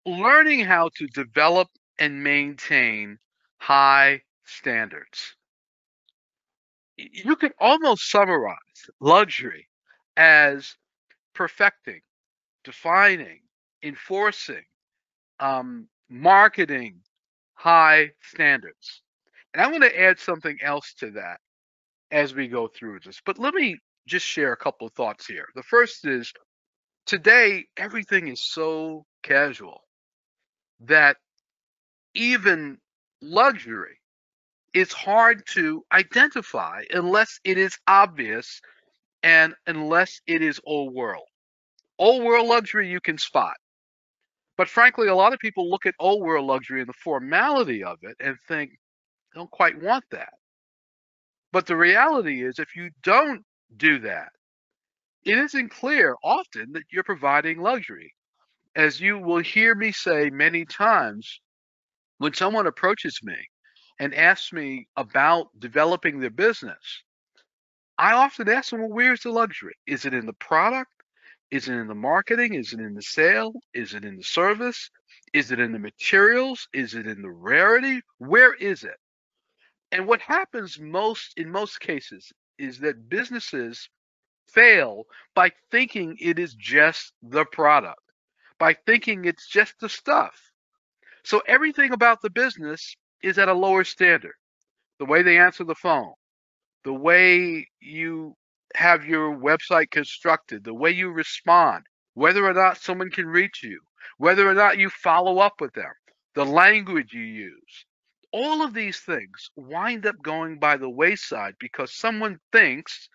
learning how to develop and maintain high standards. You could almost summarize luxury as perfecting, defining, enforcing, marketing high standards. And I'm going to add something else to that as we go through this. But let me just share a couple of thoughts here. The first is today, everything is so casual that even luxury is hard to identify unless it is obvious and unless it is old world. Old world luxury you can spot. But frankly, a lot of people look at old world luxury and the formality of it and think, I don't quite want that. But the reality is, if you don't do that, it isn't clear often that you're providing luxury. As you will hear me say many times, when someone approaches me and asks me about developing their business, I often ask them, well, where's the luxury? Is it in the product? Is it in the marketing? Is it in the sale? Is it in the service? Is it in the materials? Is it in the rarity? Where is it? And what happens in most cases is that businesses fail by thinking it is just the product, by thinking it's just the stuff. So everything about the business is at a lower standard. The way they answer the phone, the way you have your website constructed, the way you respond, whether or not someone can reach you, whether or not you follow up with them, the language you use. All of these things wind up going by the wayside because someone thinks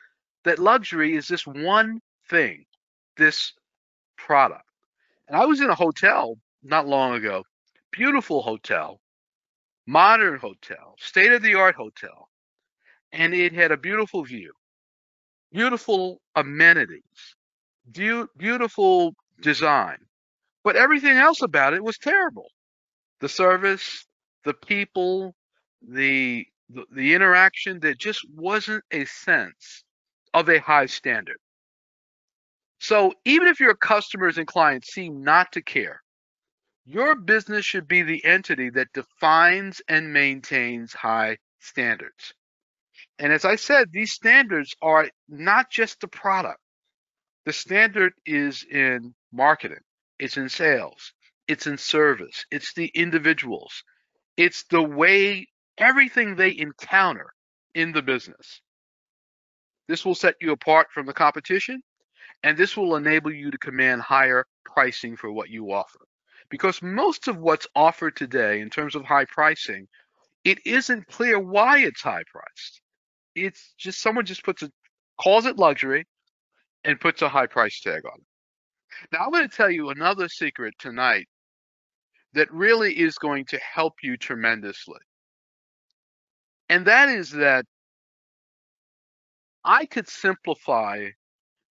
that luxury is this one thing, this product. And I was in a hotel not long ago, beautiful hotel, modern hotel, state of the art hotel, and it had a beautiful view, beautiful amenities, beautiful design. But everything else about it was terrible. The service, the people, the interaction, there just wasn't a sense of a high standard. So even if your customers and clients seem not to care, your business should be the entity that defines and maintains high standards. And as I said, these standards are not just the product. The standard is in marketing, it's in sales, it's in service, it's the individuals, it's the way everything they encounter in the business. This will set you apart from the competition, and this will enable you to command higher pricing for what you offer. Because most of what's offered today in terms of high pricing, it isn't clear why it's high priced. It's just someone just calls it luxury and puts a high price tag on it. Now I'm going to tell you another secret tonight that really is going to help you tremendously. And that is that I could simplify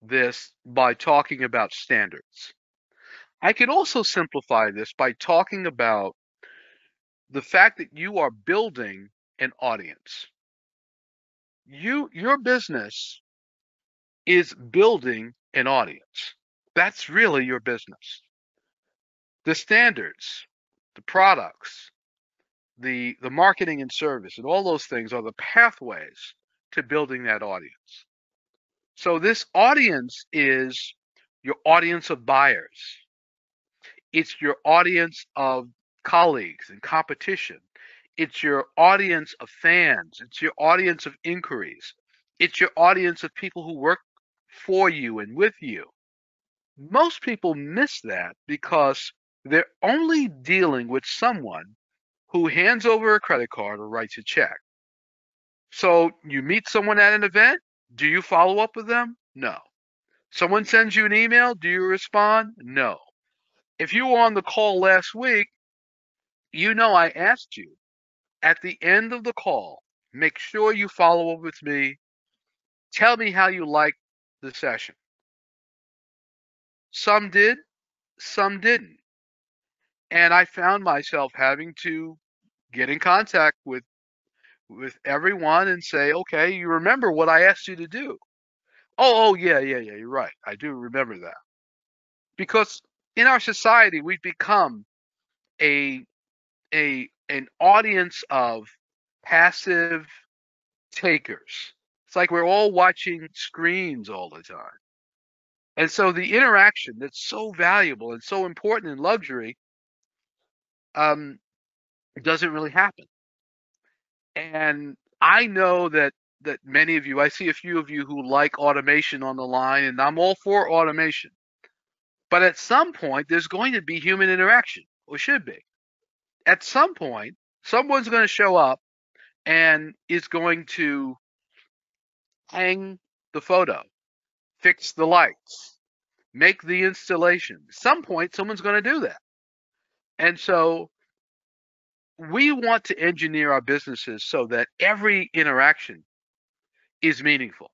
this by talking about standards. I could also simplify this by talking about the fact that you are building an audience. Your business is building an audience. That's really your business. The standards, the products, the marketing and service, and all those things are the pathways to building that audience. So this audience is your audience of buyers. It's your audience of colleagues and competition. It's your audience of fans. It's your audience of inquiries. It's your audience of people who work for you and with you. Most people miss that because they're only dealing with someone who hands over a credit card or writes a check. So you meet someone at an event. Do you follow up with them? No. Someone sends you an email. Do you respond? No. If you were on the call last week, you know I asked you at the end of the call, make sure you follow up with me. Tell me how you liked the session. Some did, some didn't. And I found myself having to get in contact with everyone and say, okay, you remember what I asked you to do. Oh, yeah, you're right. I do remember that. Because in our society, we've become a an audience of passive takers. It's like we're all watching screens all the time. And so the interaction that's so valuable and so important in luxury um, doesn't really happen. And I know that many of you, I see a few of you who like automation on the line, and I'm all for automation. But at some point, there's going to be human interaction, or should be. At some point, someone's going to show up and is going to hang the photo, fix the lights, make the installation. At some point, someone's going to do that. And so we want to engineer our businesses so that every interaction is meaningful.